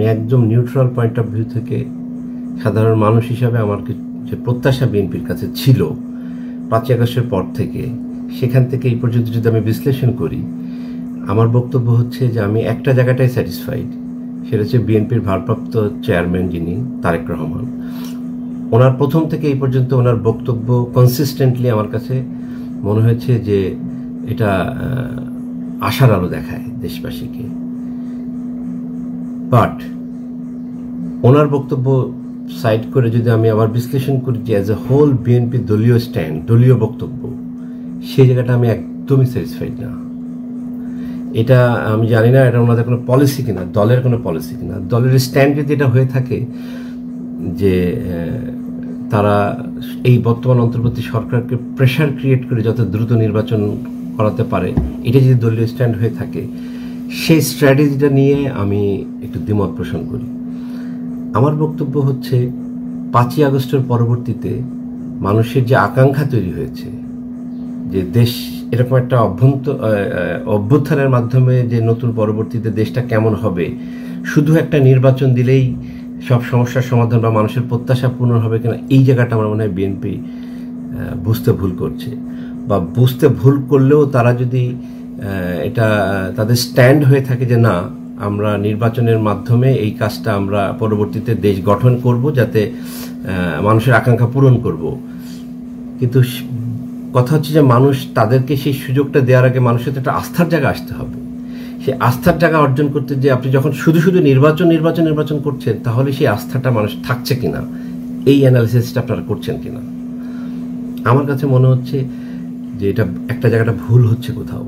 আমি একদম neutral point of view থেকে সাধারণ মানুষ হিসাবে আমার যে প্রত্যাশা বিএনপির কাছে ছিল 5ই আগস্টের পর থেকে, সেখান থেকে এই পর্যন্ত যদি আমি বিশ্লেষণ করি, আমার বক্তব্য হচ্ছে যে আমি একটা জায়গাটায় স্যাটিসফাইড, সেটা হচ্ছে বিএনপির ভারপ্রাপ্ত চেয়ারম্যান যিনি তারেক রহমান, ওনার প্রথম থেকে এই পর্যন্ত ওনার বক্তব্য কনসিস্টেন্টলি আমার কাছে মনে হয়েছে যে এটা আশার আলো দেখায় দেশবাসীকে। বাট ওনার বক্তব্য সাইড করে যদি আমি আবার বিশ্লেষণ করি যে অ্যাজ এ হোল বিএনপি দলীয় স্ট্যান্ড, দলীয় বক্তব্য, সেই জায়গাটা আমি একদমই স্যাটিসফাইড না। এটা আমি জানি না এটা ওনাদের কোনো পলিসি কিনা, দলের কোনো পলিসি কিনা। দলের স্ট্যান্ড যদি এটা হয়ে থাকে যে তারা এই বর্তমান অন্তর্বর্তী সরকারকে প্রেশার ক্রিয়েট করে যত দ্রুত নির্বাচন করাতে পারে, এটা যদি দলীয় স্ট্যান্ড হয়ে থাকে, সেই স্ট্র্যাটেজিটা নিয়ে আমি একটু দ্বিমত পোষণ করি। আমার বক্তব্য হচ্ছে 5ই আগস্টের পরবর্তীতে মানুষের যে আকাঙ্ক্ষা তৈরি হয়েছে যে দেশ এরকম একটা অভ্যুত্থানের মাধ্যমে যে নতুন পরবর্তীতে দেশটা কেমন হবে, শুধু একটা নির্বাচন দিলেই সব সমস্যার সমাধান বা মানুষের প্রত্যাশা পূর্ণ হবে কিনা, এই জায়গাটা আমার মনে হয় বিএনপি বুঝতে ভুল করছে। বা বুঝতে ভুল করলেও তারা যদি এটা তাদের স্ট্যান্ড হয়ে থাকে যে না, আমরা নির্বাচনের মাধ্যমে এই কাজটা আমরা পরবর্তীতে দেশ গঠন করব, যাতে মানুষের আকাঙ্ক্ষা পূরণ করব। কিন্তু কথা হচ্ছে যে মানুষ তাদেরকে সেই সুযোগটা দেওয়ার আগে মানুষের একটা আস্থার জায়গা আসতে হবে। সেই আস্থার জায়গা অর্জন করতে যে আপনি যখন শুধু শুধু নির্বাচন করছেন, তাহলে সেই আস্থাটা মানুষ থাকছে কিনা, এই অ্যানালিসিসটা আপনারা করছেন কিনা। আমার কাছে মনে হচ্ছে যে এটা একটা জায়গাটা ভুল হচ্ছে কোথাও।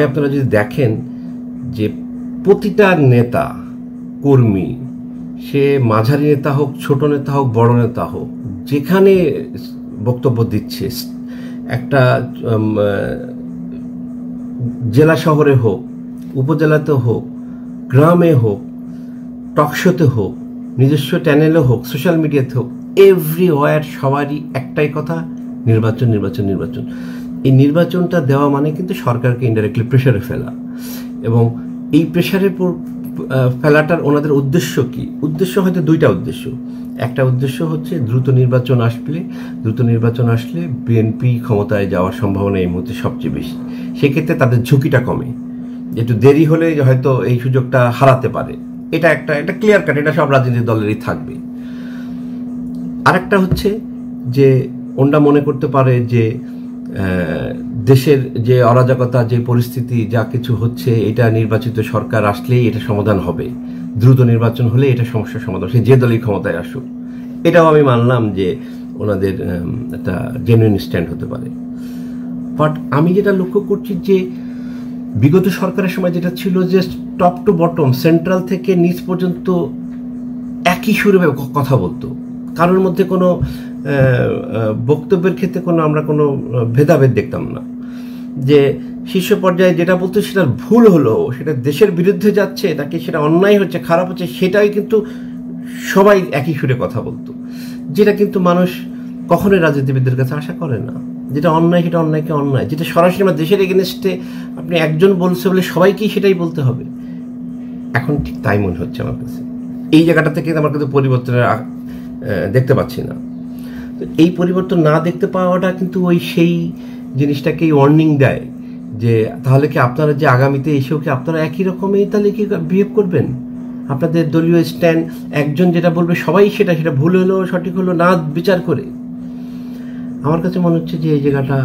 আপনারা যদি দেখেন যে প্রতিটা নেতা কর্মী, সে মাঝারি নেতা হোক, ছোট নেতা হোক, বড় নেতা হোক, যেখানে বক্তব্য দিচ্ছে, একটা জেলা শহরে হোক, উপজেলাতে হোক, গ্রামে হোক, টকশোতে হোক, নিজস্ব চ্যানেলে হোক, সোশ্যাল মিডিয়াতে হোক, এভরিওয়্যার সবারই একটাই কথা, নির্বাচন। এই নির্বাচনটা দেওয়া মানে কিন্তু সরকারকে ইনডাইরেক্টলি প্রেশারে ফেলা। এবং এই প্রেশারে ফেলাটার ওনাদের উদ্দেশ্য কি? উদ্দেশ্য হয়তো দুইটা উদ্দেশ্য। একটা উদ্দেশ্য হচ্ছে দ্রুত নির্বাচন আসলে বিএনপি ক্ষমতায় যাওয়ার সম্ভাবনা এই মুহূর্তে সবচেয়ে বেশি। সেক্ষেত্রে তাদের ঝুঁকিটা কমে, একটু দেরি হলে হয়তো এই সুযোগটা হারাতে পারে। এটা ক্লিয়ার কাট, এটা সব রাজনৈতিক দলেরই থাকবে। আরেকটা হচ্ছে যে ওনরা মনে করতে পারে যে দেশের যে অরাজকতা, যে পরিস্থিতি, যা কিছু হচ্ছে, এটা নির্বাচিত সরকার আসলেই এটা সমাধান হবে, দ্রুত নির্বাচন হলে এটা সমস্যার সমাধান, সে যে দলই ক্ষমতায় আসুক। এটাও আমি মানলাম যে ওনাদের একটা জেনুইন স্ট্যান্ড হতে পারে। বাট আমি যেটা লক্ষ্য করছি যে বিগত সরকারের সময় যেটা ছিল যে টপ টু বটম, সেন্ট্রাল থেকে নিচ পর্যন্ত একই সুরে কথা বলতো, কারোর মধ্যে কোনো বক্তব্যের ক্ষেত্রে আমরা কোনো ভেদাভেদ দেখতাম না। যে শীর্ষ পর্যায়ে যেটা বলতো সেটা ভুল হলো, সেটা দেশের বিরুদ্ধে যাচ্ছে, নাকি সেটা অন্যায় হচ্ছে, খারাপ হচ্ছে, সেটাই কিন্তু সবাই একই সুরে কথা বলতো, যেটা কিন্তু মানুষ কখনোই রাজনীতিবিদদের কাছে আশা করে না। যেটা অন্যায় সেটা অন্যায়কে অন্যায়, যেটা সরাসরি আমার দেশের এগেনস্টে আপনি একজন বলছে বলে সবাইকেই সেটাই বলতে হবে। এখন ঠিক তাই মনে হচ্ছে আমার কাছে। এই জায়গাটা থেকে আমার কাছে পরিবর্তনের দেখতে পাচ্ছি না। তো এই পরিবর্তন না দেখতে পাওয়াটা কিন্তু সেই জিনিসটাকেই ওয়ার্নিং দেয় যে তাহলে কি আপনারা যে আগামীতে এসেও কি আপনারা একই রকমই তাহলে কি বিহেভ করবেন? আপনাদের দলীয় স্ট্যান্ড, একজন যেটা বলবে সবাই সেটা ভুল হলো সঠিক হলো না বিচার করে। আমার কাছে মনে হচ্ছে যে এই জায়গাটা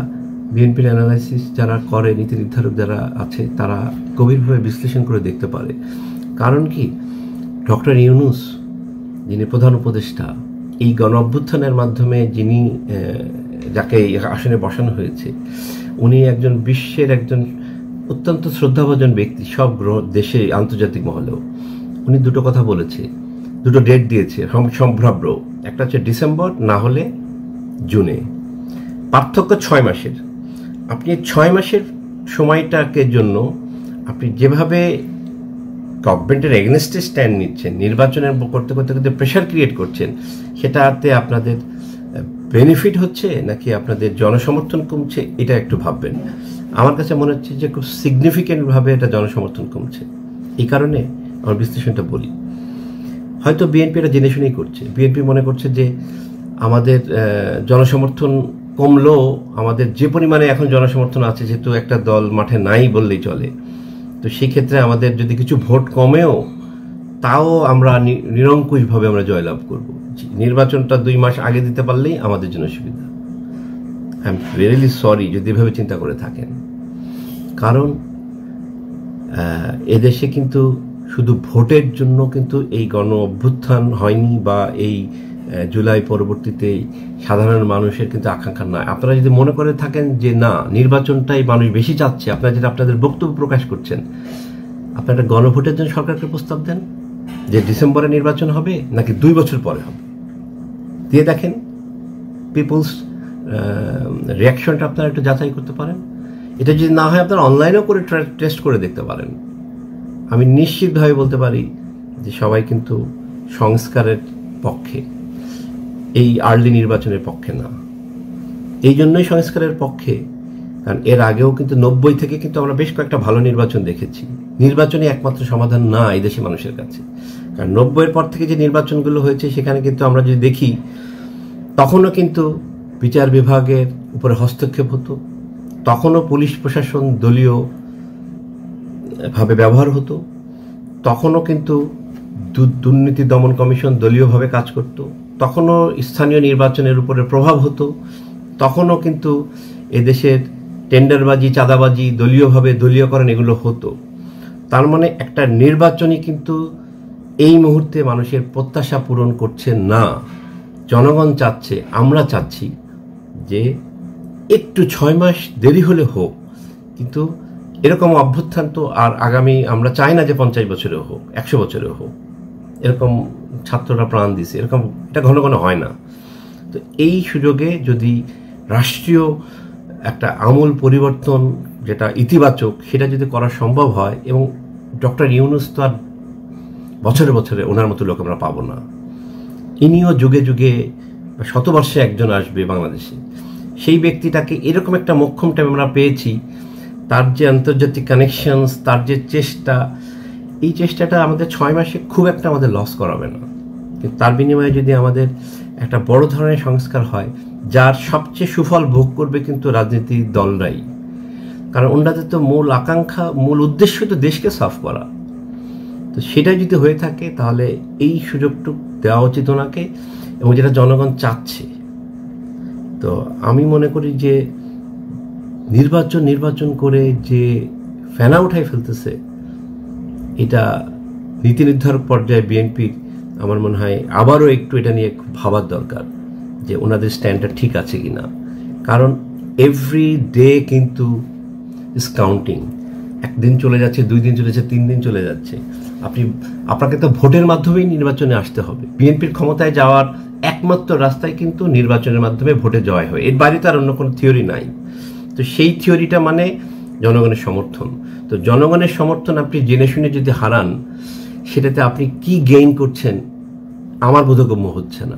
বিএনপির অ্যানালাইসিস যারা করে, নীতি নির্ধারক যারা আছে, তারা গভীরভাবে বিশ্লেষণ করে দেখতে পারে। কারণ কি, ডক্টর ইউনূস যিনি প্রধান উপদেষ্টা, এই গণ অভ্যুত্থানের মাধ্যমে যিনি যাকে আসনে বসানো হয়েছে, উনি একজন বিশ্বের একজন অত্যন্ত শ্রদ্ধাভাজন ব্যক্তি, সব দেশে আন্তর্জাতিক মহলেও। উনি দুটো কথা বলেছে, দুটো ডেট দিয়েছে সম্ভাব্য, একটা হচ্ছে ডিসেম্বর, না হলে জুনে। পার্থক্য 6 মাসের। আপনি 6 মাসের সময়টাকে জন্য আপনি যেভাবে গভর্নমেন্টের এগেনস্টে স্ট্যান্ড নিচ্ছেন, নির্বাচনের করতে প্রেশার ক্রিয়েট করছেন, সেটাতে আপনাদের বেনিফিট হচ্ছে নাকি আপনাদের জনসমর্থন কমছে, এটা একটু ভাববেন। আমার কাছে মনে হচ্ছে যে খুব সিগনিফিক্যান্টভাবে এটা জনসমর্থন কমছে। এই কারণে আমার বিশ্লেষণটা বলি। হয়তো বিএনপি এটা জেনে শুনেই করছে। বিএনপি মনে করছে যে আমাদের জনসমর্থন কমলেও আমাদের যে পরিমাণে এখন জনসমর্থন আছে, যেহেতু একটা দল মাঠে নাই বললেই চলে, তো সেই ক্ষেত্রে আমাদের যদি কিছু ভোট কমেও তাও আমরা নিরঙ্কুশভাবে আমরা জয়লাভ করব। নির্বাচনটা 2 মাস আগে দিতে পারলেই আমাদের জন্য সুবিধা। আই এম রিয়েলি সরি যদি এভাবে চিন্তা করে থাকেন, কারণ এদেশে কিন্তু শুধু ভোটের জন্য কিন্তু এই গণ অভ্যুত্থান হয়নি, বা এই জুলাই পরবর্তীতে সাধারণ মানুষের কিন্তু আকাঙ্ক্ষা নয়। আপনারা যদি মনে করে থাকেন যে না, নির্বাচনটাই মানুষ বেশি চাচ্ছে, আপনারা যেটা আপনাদের বক্তব্য প্রকাশ করছেন, আপনারা একটা গণভোটের জন্য সরকারকে প্রস্তাব দেন যে ডিসেম্বরে নির্বাচন হবে নাকি 2 বছর পরে হবে, দিয়ে দেখেন পিপলস রিয়াকশনটা আপনারা একটু যাচাই করতে পারেন। এটা যদি না হয় আপনারা অনলাইনেও করে টেস্ট করে দেখতে পারেন। আমি নিশ্চিতভাবে বলতে পারি যে সবাই কিন্তু সংস্কারের পক্ষে, এই আর্লি নির্বাচনের পক্ষে না। এই জন্যই সংস্কারের পক্ষে, কারণ এর আগেও কিন্তু 90 থেকে কিন্তু আমরা বেশ কয়েকটা ভালো নির্বাচন দেখেছি। নির্বাচনই একমাত্র সমাধান না এই দেশের মানুষের কাছে, কারণ 90-এর পর থেকে যে নির্বাচনগুলো হয়েছে সেখানে কিন্তু আমরা যদি দেখি, তখনও কিন্তু বিচার বিভাগের উপরে হস্তক্ষেপ হতো, তখনও পুলিশ প্রশাসন দলীয় ভাবে ব্যবহার হতো, তখনও কিন্তু দুর্নীতি দমন কমিশন দলীয়ভাবে কাজ করত, তখনও স্থানীয় নির্বাচনের উপরে প্রভাব হতো, তখনও কিন্তু এদেশের টেন্ডারবাজি, চাঁদাবাজি, দলীয়ভাবে দলীয়করণ এগুলো হতো। তার মানে একটা নির্বাচনই কিন্তু এই মুহূর্তে মানুষের প্রত্যাশা পূরণ করছে না। জনগণ চাচ্ছে, আমরা চাচ্ছি যে একটু 6 মাস দেরি হলে হোক, কিন্তু এরকম অভ্যুত্থান তো আর আগামী, আমরা চাই না যে 50 বছরেও হোক, 100 বছরেও হোক। এরকম ছাত্ররা প্রাণ দিছে, এরকম এটা ঘন ঘন হয় না। তো এই সুযোগে যদি রাষ্ট্রীয় একটা আমূল পরিবর্তন যেটা ইতিবাচক, সেটা যদি করা সম্ভব হয়, এবং ডক্টর ইউনূস তো আর বছরে বছরে ওনার মতো লোক আমরা পাবো না, ইনিও যুগে যুগে শতবর্ষে একজন আসবে বাংলাদেশে। সেই ব্যক্তিটাকে এরকম একটা মোক্ষম টাইম আমরা পেয়েছি, তার যে আন্তর্জাতিক কানেকশনস, তার যে চেষ্টা, এই চেষ্টাটা আমাদের 6 মাসে খুব একটা আমাদের লস করাবে না। কিন্তু তার বিনিময়ে যদি আমাদের একটা বড় ধরনের সংস্কার হয়, যার সবচেয়ে সুফল ভোগ করবে কিন্তু রাজনীতির দলরাই, কারণ ওনাদের তো মূল আকাঙ্ক্ষা, মূল উদ্দেশ্য তো দেশকে সাফ করা। তো সেটা যদি হয়ে থাকে তাহলে এই সুযোগটুকু দেওয়া উচিত ওনাকে, এবং যেটা জনগণ চাচ্ছে। তো আমি মনে করি যে নির্বাচন করে যে ফেনা উঠাই ফেলতেছে, এটা নীতি নির্ধারক পর্যায়ে বিএনপির আমার মনে হয় আবারও একটু এটা নিয়ে ভাবার দরকার যে ওনাদের স্ট্যান্ডটা ঠিক আছে কিনা। কারণ এভরি ডে কিন্তু ইজ কাউন্টিং। 1 দিন চলে যাচ্ছে, 2 দিন চলে যাচ্ছে, 3 দিন চলে যাচ্ছে। আপনাকে তো ভোটের মাধ্যমেই নির্বাচনে আসতে হবে। বিএনপির ক্ষমতায় যাওয়ার একমাত্র রাস্তায় কিন্তু নির্বাচনের মাধ্যমে ভোটে জয় হয়, এর বাইরে তার অন্য কোনো থিওরি নাই। তো সেই থিওরিটা মানে জনগণের সমর্থন। তো জনগণের সমর্থন আপনি জেনে শুনে যদি হারান, সেটাতে আপনি কি গেইন করছেন আমার বোধগম্য হচ্ছে না।